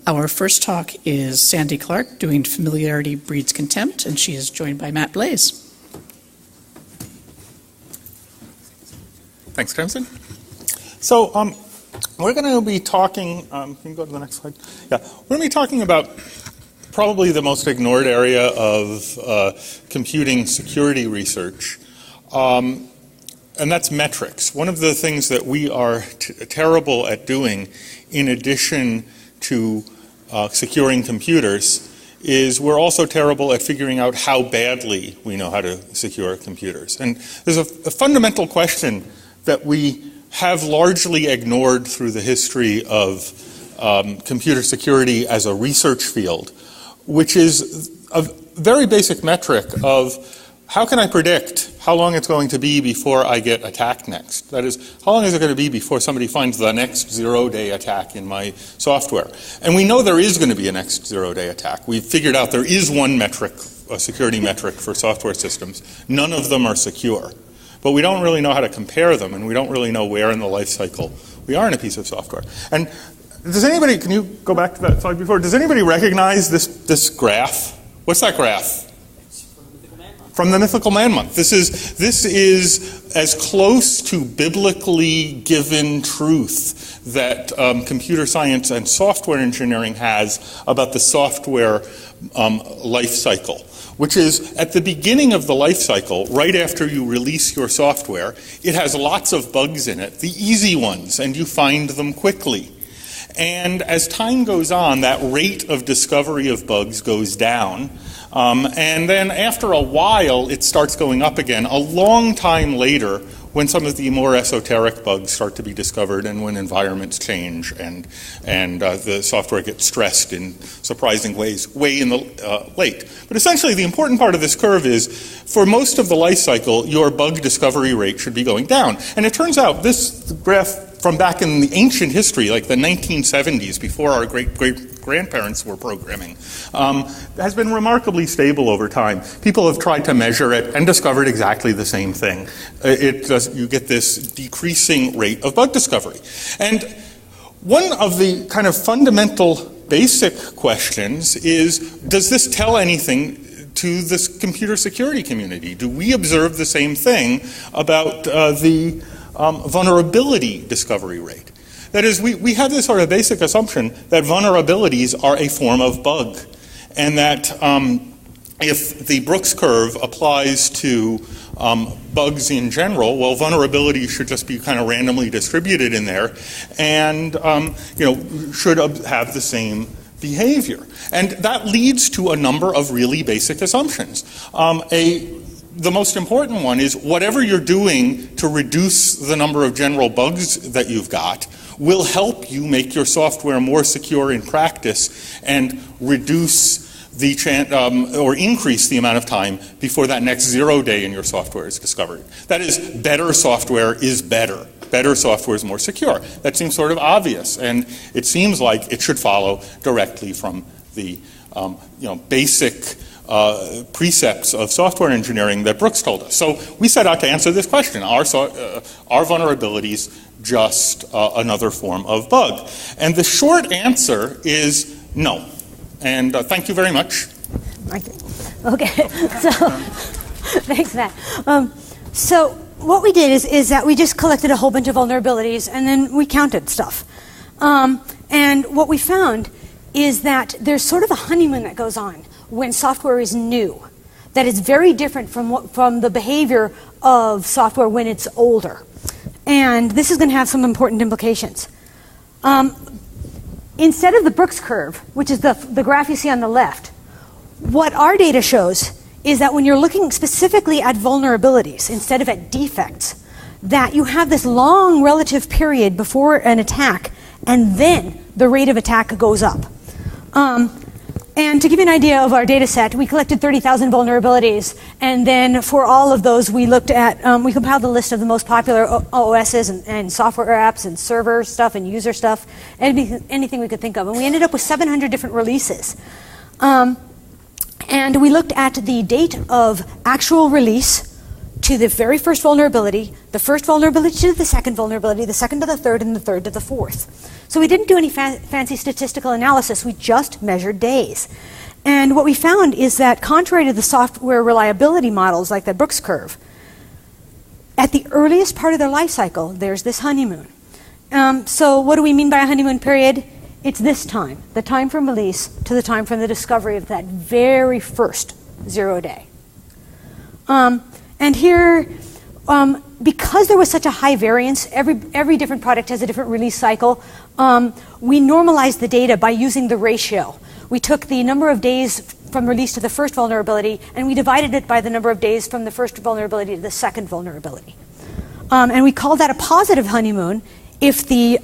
Our first talk is Sandy Clark doing Familiarity Breeds Contempt, and she is joined by Matt Blaze. Thanks, Crimson. So we're going to be talking, can you go to the next slide? Yeah, we're going to be talking about probably the most ignored area of computing security research, and that's metrics. One of the things that we are terrible at doing, in addition to securing computers, is we're also terrible at figuring out how badly we know how to secure computers. And there's a fundamental question that we have largely ignored through the history of computer security as a research field, which is a very basic metric of how can I predict how long it's going to be before I get attacked next? That is, how long is it going to be before somebody finds the next zero-day attack in my software? And we know there is going to be a next zero-day attack. We've figured out there is one metric, a security metric for software systems. None of them are secure. But we don't really know how to compare them, and we don't really know where in the life cycle we are in a piece of software. And does anybody, can you go back to that slide before? Does anybody recognize this graph? What's that graph? From the Mythical Man Month. This is as close to biblically given truth that computer science and software engineering has about the software life cycle, which is at the beginning of the life cycle, right after you release your software, it has lots of bugs in it, the easy ones, and you find them quickly. And as time goes on, that rate of discovery of bugs goes down. And then after a while, it starts going up again. A long time later, when some of the more esoteric bugs start to be discovered and when environments change and the software gets stressed in surprising ways way in the late. But essentially, the important part of this curve is, for most of the life cycle, your bug discovery rate should be going down. And it turns out this graph from back in the ancient history, like the 1970s, before our great-grandparents were programming, has been remarkably stable over time. People have tried to measure it and discovered exactly the same thing. You get this decreasing rate of bug discovery. And one of the kind of fundamental basic questions is, does this tell anything to this computer security community? Do we observe the same thing about the vulnerability discovery rate? That is, we have this sort of basic assumption that vulnerabilities are a form of bug, and that if the Brooks curve applies to bugs in general, well, vulnerabilities should just be kind of randomly distributed in there, and should have the same behavior. And that leads to a number of really basic assumptions. The most important one is whatever you're doing to reduce the number of general bugs that you've got will help you make your software more secure in practice and reduce the or increase the amount of time before that next zero day in your software is discovered. That is, better software is better. Better software is more secure. That seems sort of obvious, and it seems like it should follow directly from the basic precepts of software engineering that Brooks told us. So we set out to answer this question. Are vulnerabilities just another form of bug? And the short answer is no. And thank you very much. Okay, so thanks, Matt. So what we did is that we just collected a whole bunch of vulnerabilities and then we counted stuff. And what we found is that there's sort of a honeymoon that goes on when software is new, that is very different from the behavior of software when it's older. And this is going to have some important implications. Instead of the Brooks curve, which is the graph you see on the left, what our data shows is that when you're looking specifically at vulnerabilities instead of at defects, that you have this long relative period before an attack, and then the rate of attack goes up. And to give you an idea of our data set, we collected 30,000 vulnerabilities, and then for all of those we looked at, we compiled a list of the most popular OSs and software apps and server stuff and user stuff, anything we could think of. And we ended up with 700 different releases. And we looked at the date of actual release to the very first vulnerability to the second vulnerability, the second to the third, and the third to the fourth. So we didn't do any fancy statistical analysis, we just measured days. And what we found is that contrary to the software reliability models like the Brooks curve, at the earliest part of their life cycle, there's this honeymoon. So what do we mean by a honeymoon period? It's this time, the time from release to the time from the discovery of that very first 0 day. And here, because there was such a high variance, every different product has a different release cycle, we normalized the data by using the ratio. We took the number of days from release to the first vulnerability, and we divided it by the number of days from the first vulnerability to the second vulnerability. And we called that a positive honeymoon if the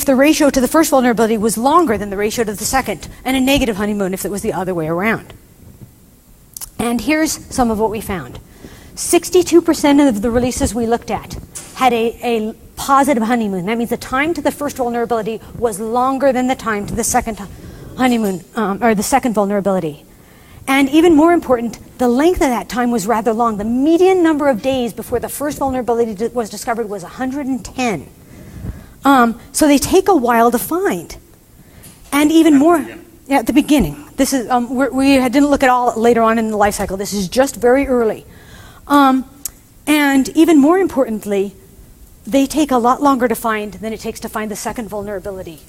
ratio to the first vulnerability was longer than the ratio to the second, and a negative honeymoon if it was the other way around. And here's some of what we found. 62% of the releases we looked at had a positive honeymoon. That means the time to the first vulnerability was longer than the time to the second honeymoon, or the second vulnerability. And even more important, the length of that time was rather long. The median number of days before the first vulnerability was discovered was 110. So they take a while to find. And even more, at the beginning. This is, we didn't look at all later on in the life cycle. This is just very early. And even more importantly, they take a lot longer to find than it takes to find the second vulnerability.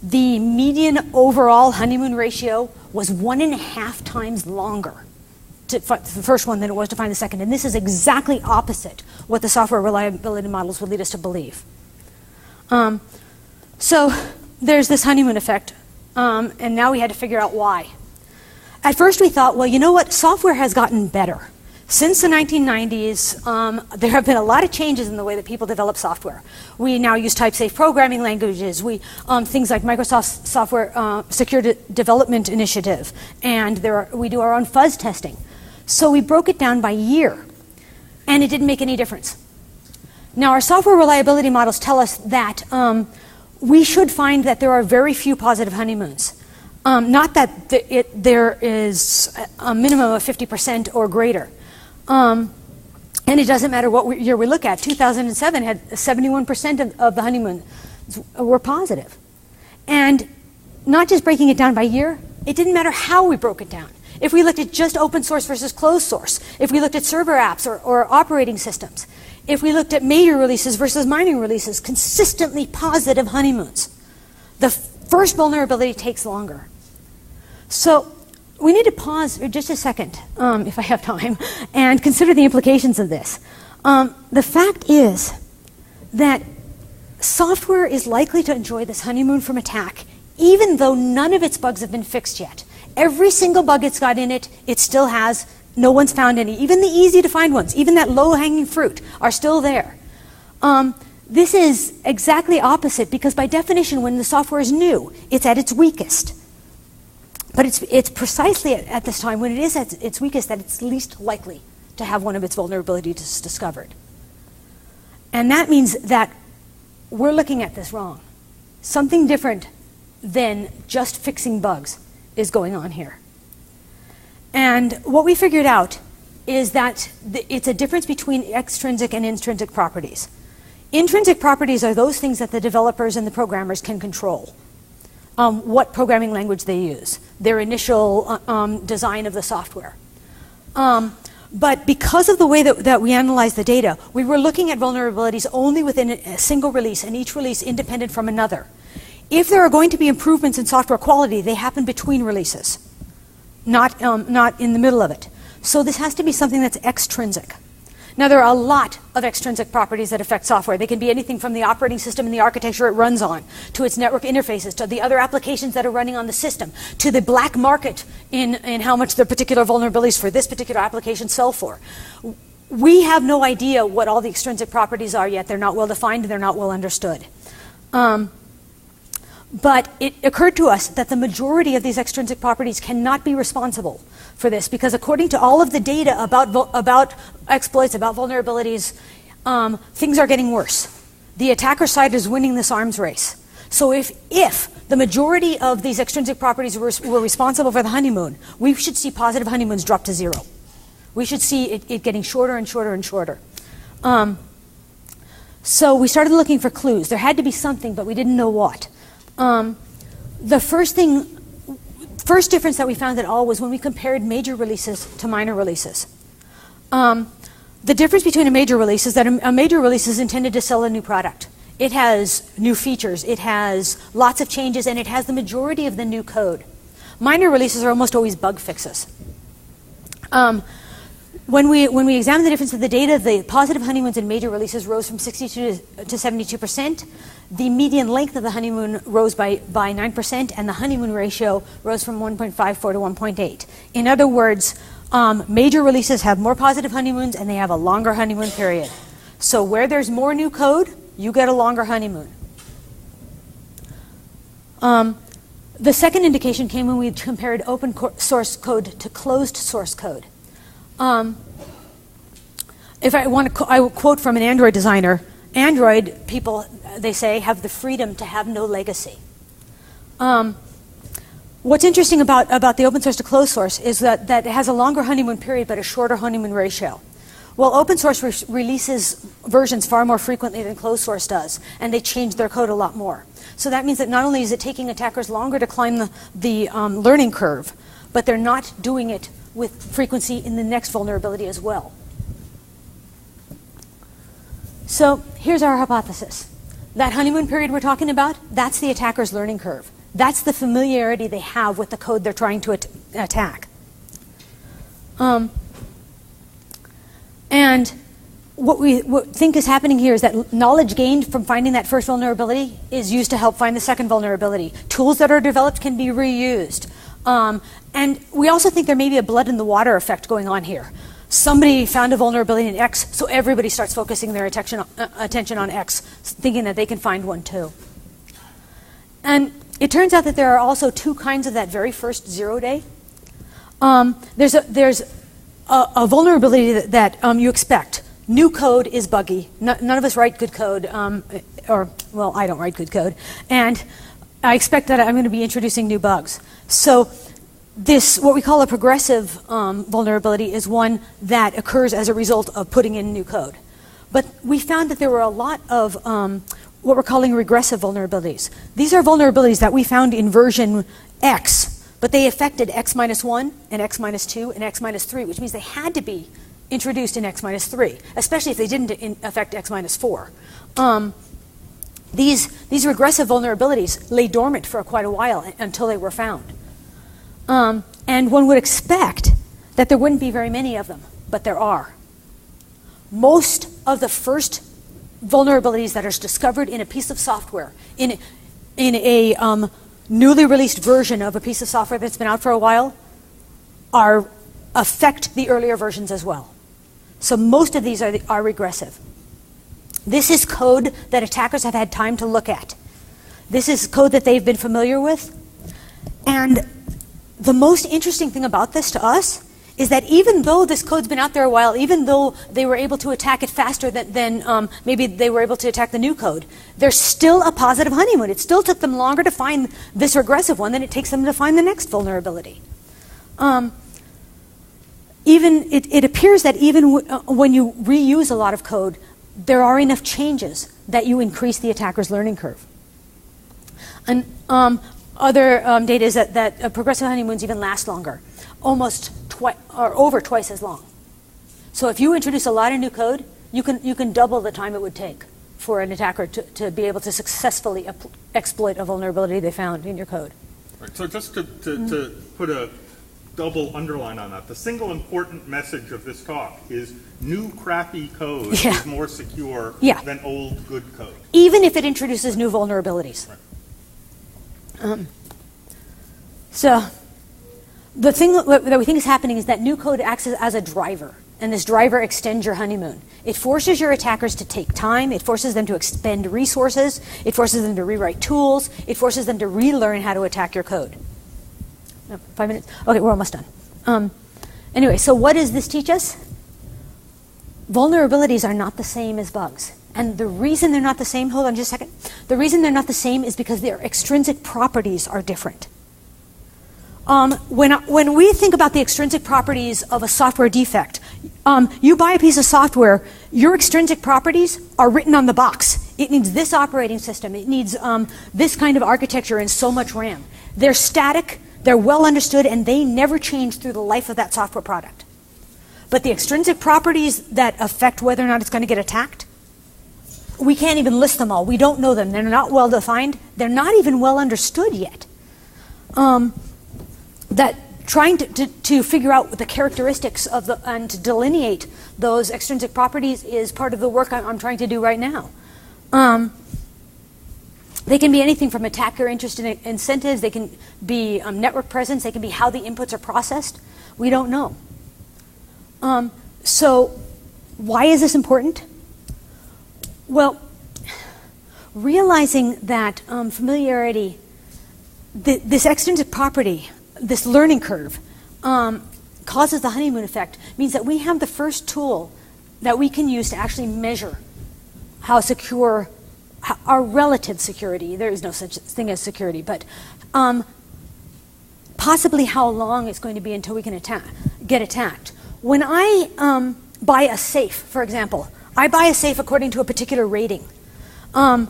The median overall honeymoon ratio was 1.5 times longer to find the first one than it was to find the second. And this is exactly opposite what the software reliability models would lead us to believe. So there's this honeymoon effect, and now we had to figure out why. At first we thought, well, you know what? Software has gotten better. Since the 1990s, there have been a lot of changes in the way that people develop software. We now use type-safe programming languages. We things like Microsoft's Software Secure Development Initiative, and we do our own fuzz testing. So we broke it down by year, and it didn't make any difference. Now, our software reliability models tell us that we should find that there are very few positive honeymoons. Not that there is a minimum of 50% or greater. And it doesn't matter what year we look at. 2007 had 71% of the honeymoons were positive. And not just breaking it down by year, it didn't matter how we broke it down. If we looked at just open source versus closed source, if we looked at server apps or operating systems, if we looked at major releases versus minor releases, consistently positive honeymoons. The first vulnerability takes longer. So we need to pause for just a second, if I have time, and consider the implications of this. The fact is that software is likely to enjoy this honeymoon from attack, even though none of its bugs have been fixed yet. Every single bug it's got in it, it still has. No one's found any. Even the easy to find ones, even that low-hanging fruit, are still there. This is exactly opposite, because by definition, when the software is new, it's at its weakest. But it's precisely at this time, when it is at its weakest, that it's least likely to have one of its vulnerabilities discovered. And that means that we're looking at this wrong. Something different than just fixing bugs is going on here. And what we figured out is that it's a difference between extrinsic and intrinsic properties. Intrinsic properties are those things that the developers and the programmers can control. What programming language they use, their initial design of the software. But because of the way that we analyze the data, we were looking at vulnerabilities only within a single release, and each release independent from another. If there are going to be improvements in software quality, they happen between releases, not in the middle of it. So this has to be something that's extrinsic. Now, there are a lot of extrinsic properties that affect software. They can be anything from the operating system and the architecture it runs on, to its network interfaces, to the other applications that are running on the system, to the black market in how much the particular vulnerabilities for this particular application sell for. We have no idea what all the extrinsic properties are yet. They're not well defined, they're not well understood. But it occurred to us that the majority of these extrinsic properties cannot be responsible for this, because according to all of the data about exploits, about vulnerabilities, things are getting worse. The attacker side is winning this arms race. So if the majority of these extrinsic properties were responsible for the honeymoon, we should see positive honeymoons drop to 0. We should see it getting shorter and shorter and shorter. So we started looking for clues. There had to be something, but we didn't know what. The first difference that we found at all was when we compared major releases to minor releases. The difference between a major release is that a major release is intended to sell a new product. It has new features, it has lots of changes, and it has the majority of the new code. Minor releases are almost always bug fixes. When we examined the difference of the data, the positive honeymoons in major releases rose from 62 to 72%. The median length of the honeymoon rose by 9%, and the honeymoon ratio rose from 1.54 to 1.8. In other words, major releases have more positive honeymoons, and they have a longer honeymoon period. So where there's more new code, you get a longer honeymoon. The second indication came when we compared open source code to closed source code. If I will quote from an Android designer, Android people, they say, have the freedom to have no legacy. What's interesting about the open source to closed source is that it has a longer honeymoon period but a shorter honeymoon ratio. Well, open source releases versions far more frequently than closed source does, and they change their code a lot more. So that means that not only is it taking attackers longer to climb the learning curve, but they're not doing it with frequency in the next vulnerability as well. So here's our hypothesis. That honeymoon period we're talking about, that's the attacker's learning curve. That's the familiarity they have with the code they're trying to attack. And what we think is happening here is that knowledge gained from finding that first vulnerability is used to help find the second vulnerability. Tools that are developed can be reused. And we also think there may be a blood in the water effect going on here. Somebody found a vulnerability in X, so everybody starts focusing their attention on X, thinking that they can find one too. And it turns out that there are also two kinds of that very first 0 day. There's a vulnerability that you expect. New code is buggy. None of us write good code, well, I don't write good code. And I expect that I'm going to be introducing new bugs. So this, what we call a progressive vulnerability, is one that occurs as a result of putting in new code. But we found that there were a lot of what we're calling regressive vulnerabilities. These are vulnerabilities that we found in version X, but they affected X minus 1 and X minus 2 and X minus 3, which means they had to be introduced in X minus 3, especially if they didn't affect X minus 4. These regressive vulnerabilities lay dormant for quite a while until they were found. And one would expect that there wouldn't be very many of them, but there are. Most of the first vulnerabilities that are discovered in a piece of software, in a newly released version of a piece of software that's been out for a while, affect the earlier versions as well. So most of these are regressive. This is code that attackers have had time to look at. This is code that they've been familiar with. And the most interesting thing about this to us is that even though this code's been out there a while, even though they were able to attack it faster than maybe they were able to attack the new code, there's still a positive honeymoon. It still took them longer to find this regressive one than it takes them to find the next vulnerability. It appears that even when you reuse a lot of code, there are enough changes that you increase the attacker's learning curve. And other data is that progressive honeymoons even last longer, almost over twice as long. So if you introduce a lot of new code, you can double the time it would take for an attacker to be able to successfully exploit a vulnerability they found in your code. Right. So just to put a double underline on that, the single important message of this talk is new crappy code is more secure than old good code. Even if it introduces new vulnerabilities. Right. So the thing that we think is happening is that new code acts as a driver, and this driver extends your honeymoon. It forces your attackers to take time, it forces them to expend resources, it forces them to rewrite tools, it forces them to relearn how to attack your code. 5 minutes? Okay, we're almost done. Anyway, so what does this teach us? Vulnerabilities are not the same as bugs. And the reason they're not the same, hold on just a second. The reason they're not the same is because their extrinsic properties are different. When we think about the extrinsic properties of a software defect, You buy a piece of software, your extrinsic properties are written on the box. It needs this operating system. It needs this kind of architecture and so much RAM. They're static, they're well understood, and they never change through the life of that software product. But the extrinsic properties that affect whether or not it's going to get attacked, we can't even list them all. We don't know them. They're not well defined. They're not even well understood yet. That trying to figure out the characteristics of and to delineate those extrinsic properties is part of the work I'm trying to do right now. They can be anything from attacker interest in incentives. They can be network presence. They can be how the inputs are processed. We don't know. So why is this important? Well, realizing that familiarity, this extrinsic property, this learning curve, causes the honeymoon effect, means that we have the first tool that we can use to actually measure how secure, our relative security, there is no such thing as security, but possibly how long it's going to be until we can get attacked. When I buy a safe, for example, I buy a safe according to a particular rating. A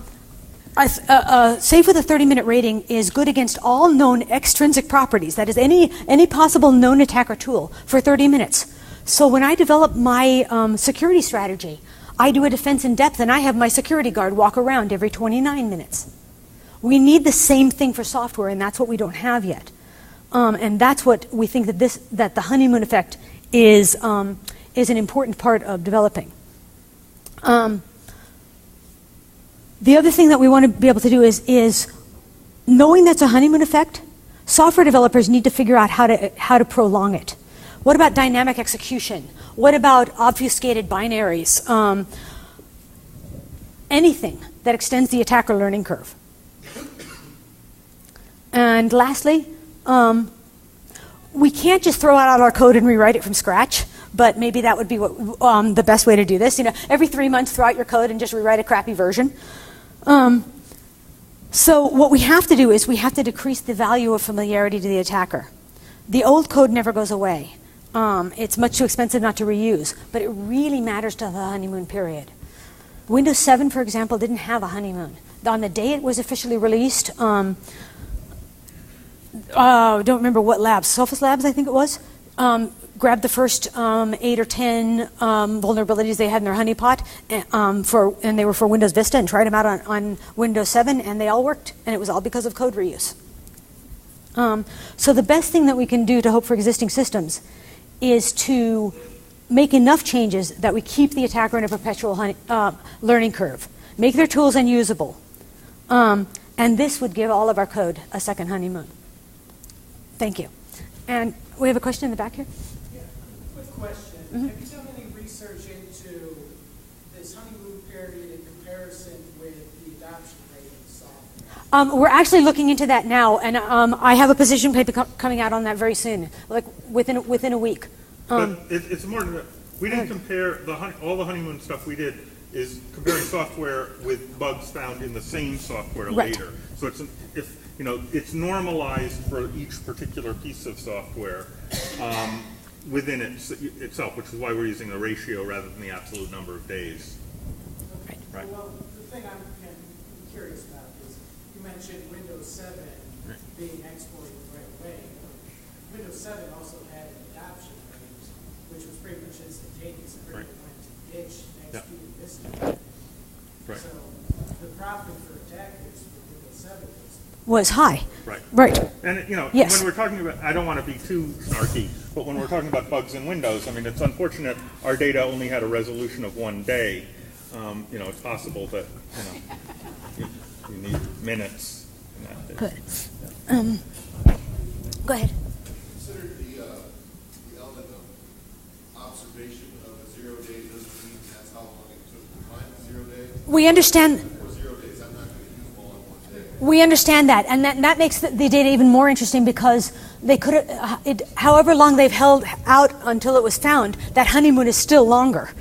safe with a 30-minute rating is good against all known extrinsic properties, that is any possible known attacker tool, for 30 minutes. So when I develop my security strategy, I do a defense in depth and I have my security guard walk around every 29 minutes. We need the same thing for software, and that's what we don't have yet. And that's what we think that the honeymoon effect is an important part of developing. The other thing that we want to be able to do is knowing that's a honeymoon effect, software developers need to figure out how to prolong it. What about dynamic execution? What about obfuscated binaries? Anything that extends the attacker learning curve. And lastly, we can't just throw out our code and rewrite it from scratch, but maybe that would be the best way to do this. Every 3 months, throw out your code and just rewrite a crappy version. So what we have to do is we have to decrease the value of familiarity to the attacker. The old code never goes away. It's much too expensive not to reuse, but it really matters to the honeymoon period. Windows 7, for example, didn't have a honeymoon. On the day it was officially released, don't remember what labs, Sophos Labs, I think it was, grabbed the first 8 or 10 vulnerabilities they had in their honeypot, and they were for Windows Vista, and tried them out on Windows 7, and they all worked, and it was all because of code reuse. So the best thing that we can do to hope for existing systems is to make enough changes that we keep the attacker in a perpetual learning curve, make their tools unusable, and this would give all of our code a second honeymoon. Thank you. And we have a question in the back here. Yeah, quick question. Mm-hmm. Have you done any research into this honeymoon period in comparison with the adoption rate of software? We're actually looking into that now, and I have a position paper coming out on that very soon, like within a week. But it's more than that. We didn't compare all the honeymoon stuff we did is comparing software with bugs found in the same software later. So it's normalized for each particular piece of software within itself, which is why we're using the ratio rather than the absolute number of days. Right. Well, the thing I'm curious about is you mentioned Windows 7 being exported right away. Windows 7 also had an adoption rate, which was pretty much instantaneous. Everyone went to ditch and executed Vista. Right. So the profit for attackers for Windows 7 was high. Right. And yes. When we're talking about, I don't want to be too snarky, but when we're talking about bugs in Windows, I mean, it's unfortunate our data only had a resolution of 1 day. It's possible that you need minutes in that day. Good. Go ahead. Considered the element of observation of a 0 day doesn't mean that's how long it took to find the 0 day. We understand. For 0 days, I'm not going to use them all in 1 day. We understand that, and that makes the data even more interesting because they could, however long they've held out until it was found, that honeymoon is still longer.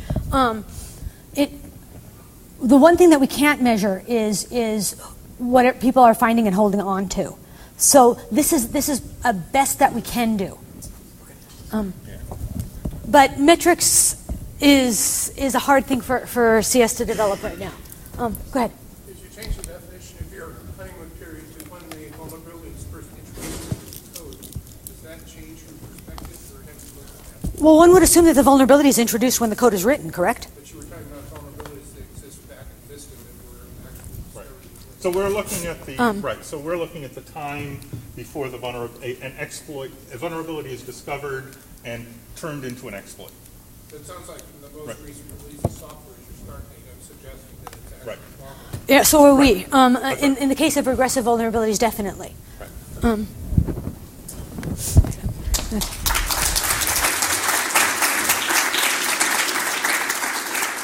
The one thing that we can't measure is what people are finding and holding on to. So this is a best that we can do. but metrics is a hard thing for CS to develop right now. Go ahead. If you change the definition of your honeymoon period to when the vulnerability is first introduced into the code, does that change your perspective, or have you looked at that? Well, one would assume that the vulnerability is introduced when the code is written, correct? But you were talking about vulnerabilities that exist back in Vista that were actually discovered. So we're looking at the right. So we're looking at the time before the a vulnerability is discovered and turned into an exploit. So it sounds like in the most recent release of software, you're starting to suggesting that it's actually vulnerable. Yeah, so are we. In the case of regressive vulnerabilities, definitely. Right.